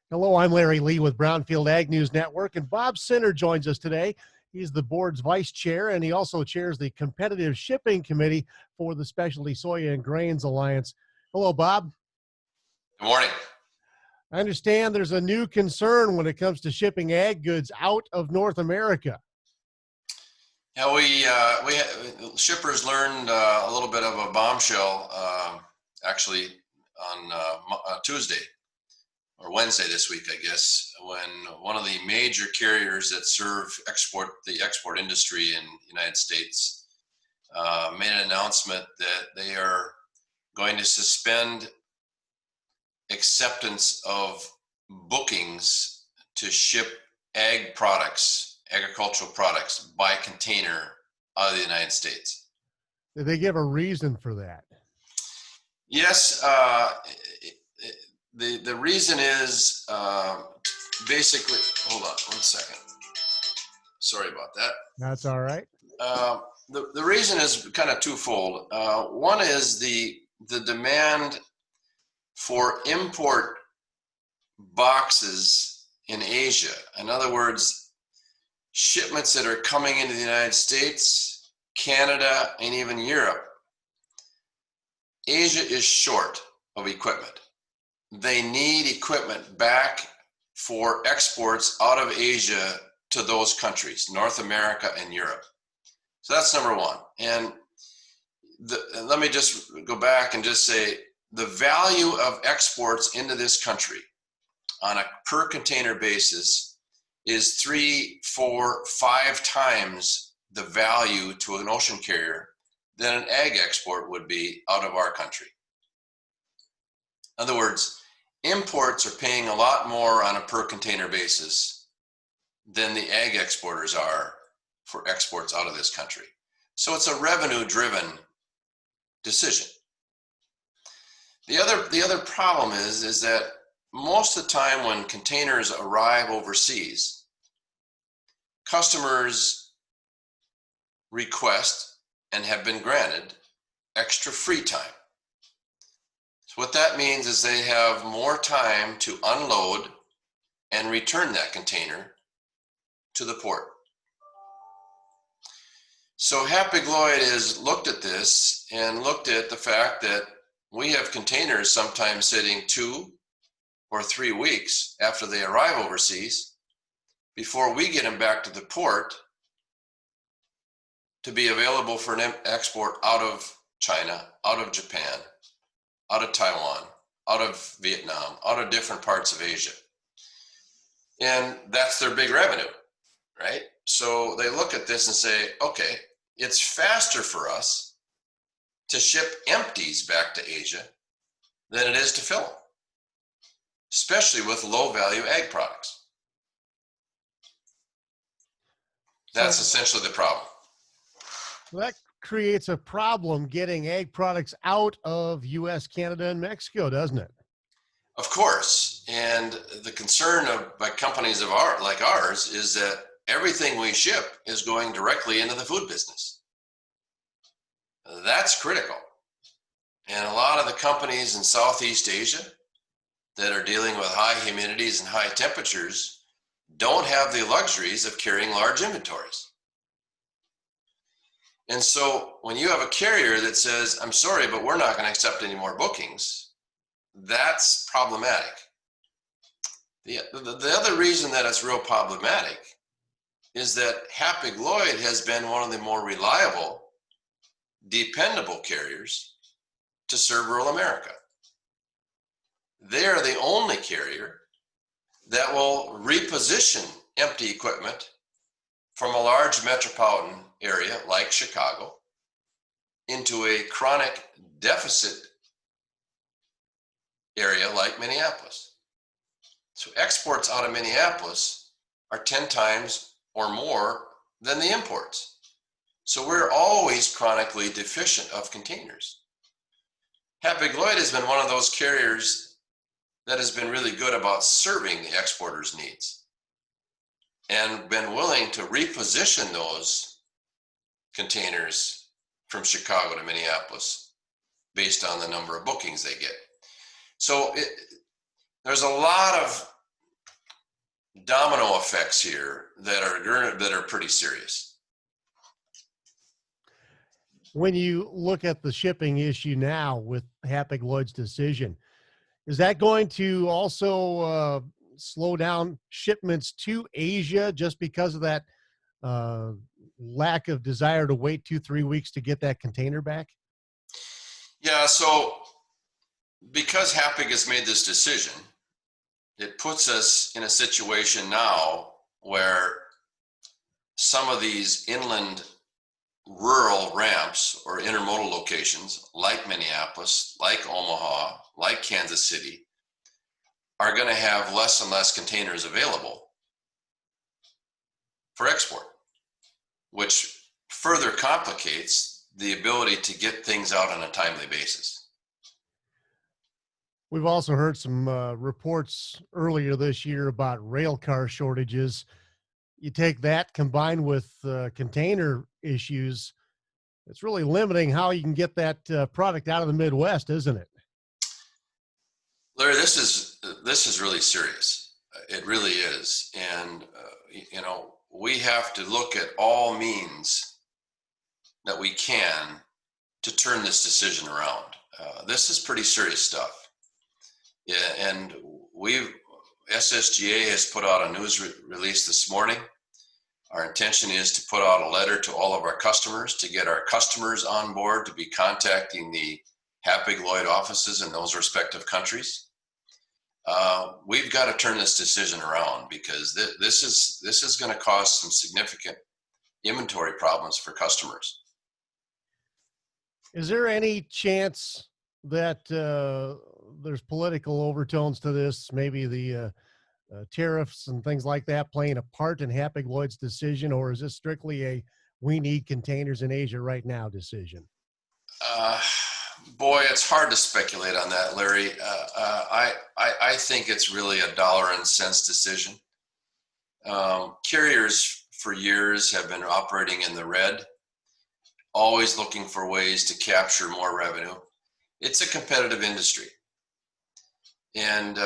Hello, I'm Larry Lee with Brownfield Ag News Network, and Bob Sinner joins us today. He's the board's vice chair, and he also chairs the competitive shipping committee for the Specialty Soy and Grains Alliance. Hello, Bob. Good morning. I understand there's a new concern when it comes to shipping ag goods out of North America. Yeah, shippers learned a little bit of a bombshell actually on Tuesday or Wednesday this week, I guess, when one of the major carriers that serve the export industry in the United States made an announcement that they are going to suspend acceptance of bookings to ship agricultural products by container out of the United States. Did they give a reason for that? Yes, the reason is basically, hold on one second. Sorry about that. That's all right. The reason is kind of twofold. One is the demand for import boxes in Asia. In other words, shipments that are coming into the United States, Canada, and even Europe. Asia is short of equipment. They need equipment back for exports out of Asia to those countries, North America and Europe. So that's number one. And let me just go back and just say the value of exports into this country on a per container basis is 3, 4, 5 times the value to an ocean carrier than an ag export would be out of our country. In other words, imports are paying a lot more on a per container basis than the ag exporters are for exports out of this country. So it's a revenue-driven decision. The other problem is that most of the time when containers arrive overseas, customers request and have been granted extra free time. So what that means is they have more time to unload and return that container to the port. So Hapag Lloyd has looked at this and looked at the fact that we have containers sometimes sitting 2 or 3 weeks after they arrive overseas before we get them back to the port to be available for an export out of China, out of Japan, out of Taiwan, out of Vietnam, out of different parts of Asia. And that's their big revenue, right? So they look at this and say, okay, it's faster for us to ship empties back to Asia than it is to fill them, especially with low value ag products. That's essentially the problem. Well, that creates a problem getting ag products out of U.S., Canada, and Mexico, doesn't it? Of course. And the concern by companies like ours is that everything we ship is going directly into the food business. That's critical. And a lot of the companies in Southeast Asia that are dealing with high humidities and high temperatures don't have the luxuries of carrying large inventories. And so when you have a carrier that says, I'm sorry, but we're not going to accept any more bookings, that's problematic. The other reason that it's real problematic is that Hapag Lloyd has been one of the more reliable, dependable carriers to serve rural America. They are the only carrier that will reposition empty equipment from a large metropolitan area like Chicago into a chronic deficit area like Minneapolis. So exports out of Minneapolis are 10 times or more than the imports. So we're always chronically deficient of containers. Hapag Lloyd has been one of those carriers that has been really good about serving the exporters' needs and been willing to reposition those containers from Chicago to Minneapolis based on the number of bookings they get. So there's a lot of domino effects here that are pretty serious. When you look at the shipping issue now with Hapag Lloyd's decision, is that going to also slow down shipments to Asia just because of that uh, lack of desire to wait 2-3 weeks to get that container back? Yeah, so because Hapag has made this decision, it puts us in a situation now where some of these inland rural ramps or intermodal locations like Minneapolis, like Omaha, like Kansas City are going to have less and less containers available for export, which further complicates the ability to get things out on a timely basis. We've also heard some reports earlier this year about rail car shortages. You take that combined with container issues, it's really limiting how you can get that product out of the Midwest, isn't it? Larry, this is really serious. It really is, and we have to look at all means that we can to turn this decision around. This is pretty serious stuff. Yeah, and SSGA has put out a news release this morning. Our intention is to put out a letter to all of our customers to get our customers on board to be contacting the Hapag Lloyd offices in those respective countries. We've got to turn this decision around because this is going to cause some significant inventory problems for customers. Is there any chance that there's political overtones to this? Maybe the tariffs and things like that playing a part in Hapag Lloyd's decision, or is this strictly a we need containers in Asia right now decision? Boy, it's hard to speculate on that, Larry. I think it's really a dollar and cents decision. Carriers for years have been operating in the red, always looking for ways to capture more revenue. It's a competitive industry. And,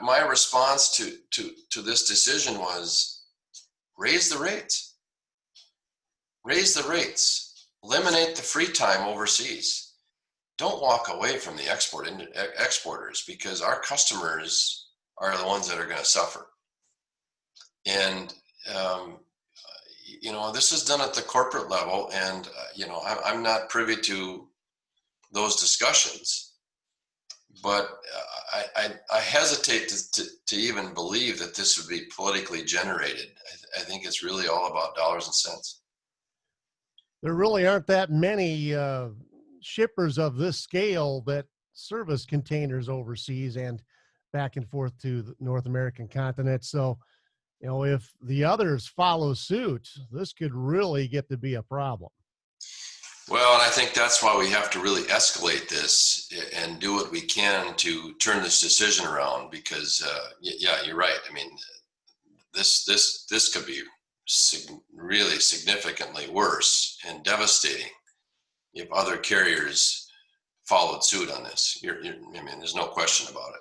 my response to this decision was raise the rates, eliminate the free time overseas. Don't walk away from the exporters because our customers are the ones that are going to suffer. And, this is done at the corporate level, and, I'm not privy to those discussions, but I hesitate to even believe that this would be politically generated. I think it's really all about dollars and cents. There really aren't that many shippers of this scale that service containers overseas and back and forth to the North American continent. So, if the others follow suit, this could really get to be a problem. Well, and I think that's why we have to really escalate this and do what we can to turn this decision around. Because, yeah, you're right. I mean, this could be really significantly worse and devastating if other carriers followed suit on this. There's no question about it.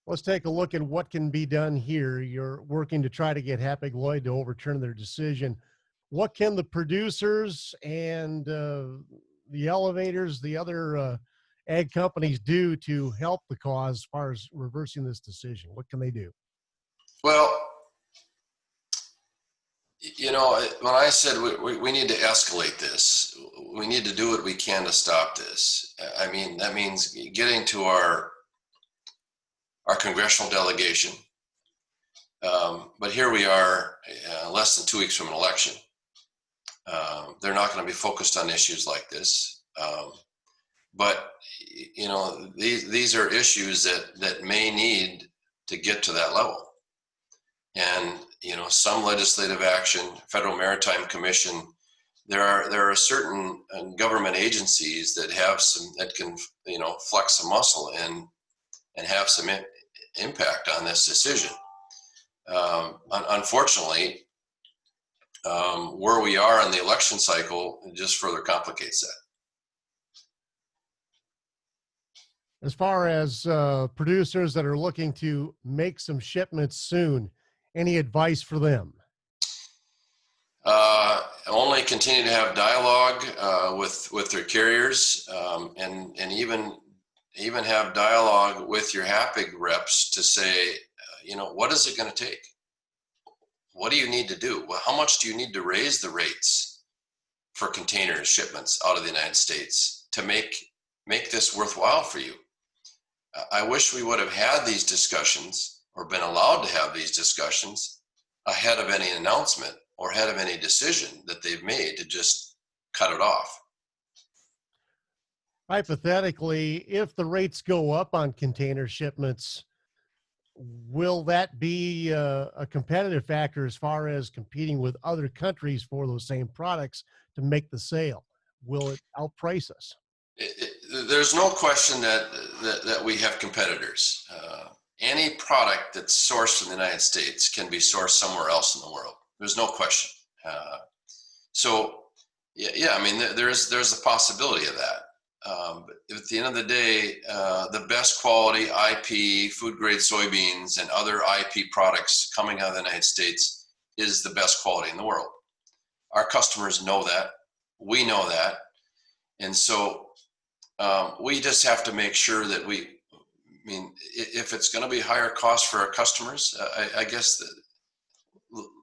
Let's take a look at what can be done here. You're working to try to get Hapag Lloyd to overturn their decision. What can the producers and the elevators, the other ag companies do to help the cause as far as reversing this decision? What can they do? Well, when I said we need to escalate this, we need to do what we can to stop this. I mean, that means getting to our congressional delegation. But here we are, less than 2 weeks from an election. They're not going to be focused on issues like this. But, these are issues that may need to get to that level. And, some legislative action, Federal Maritime Commission, there are certain government agencies that can, flex a muscle and have some impact on this decision. Unfortunately, where we are in the election cycle just further complicates that. As far as producers that are looking to make some shipments soon, any advice for them? Only continue to have dialogue with their carriers, and even have dialogue with your Hapag reps to say, what is it going to take? What do you need to do? Well, how much do you need to raise the rates for container shipments out of the United States to make this worthwhile for you? I wish we would have had these discussions or been allowed to have these discussions ahead of any announcement or ahead of any decision that they've made to just cut it off. Hypothetically, if the rates go up on container shipments, will that be a competitive factor as far as competing with other countries for those same products to make the sale? Will it outprice us? There's no question that we have competitors. Any product that's sourced from the United States can be sourced somewhere else in the world. There's no question. So, I mean, there's a possibility of that. But at the end of the day, the best quality IP, food grade soybeans, and other IP products coming out of the United States is the best quality in the world. Our customers know that. We know that. And so we just have to make sure that if it's going to be higher cost for our customers, I guess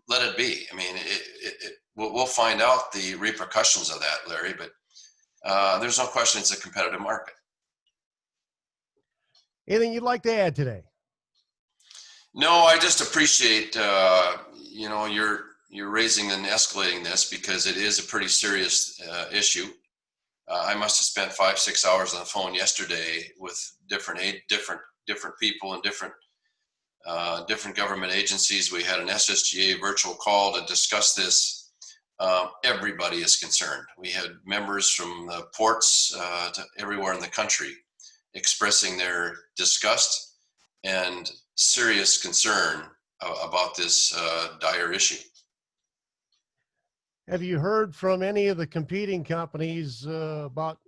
let it be. I mean, we'll find out the repercussions of that, Larry, but there's no question it's a competitive market. Anything you'd like to add today? No, I just appreciate, you're raising and escalating this because it is a pretty serious issue. I must have spent 5-6 hours on the phone yesterday with different people and different government agencies. We had an SSGA virtual call to discuss this. Everybody is concerned. We had members from the ports to everywhere in the country expressing their disgust and serious concern about this dire issue. Have you heard from any of the competing companies about,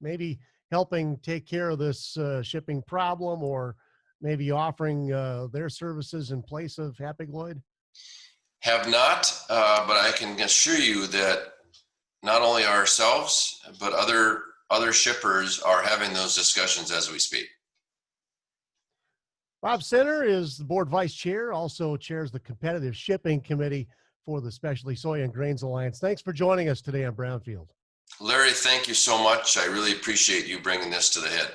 maybe helping take care of this shipping problem, or maybe offering their services in place of Hapag Lloyd? Have not, but I can assure you that not only ourselves, but other shippers are having those discussions as we speak. Bob Sinner is the board vice chair, also chairs the competitive shipping committee for the Specialty Soy and Grains Alliance. Thanks for joining us today on Brownfield. Larry, thank you so much. I really appreciate you bringing this to the head.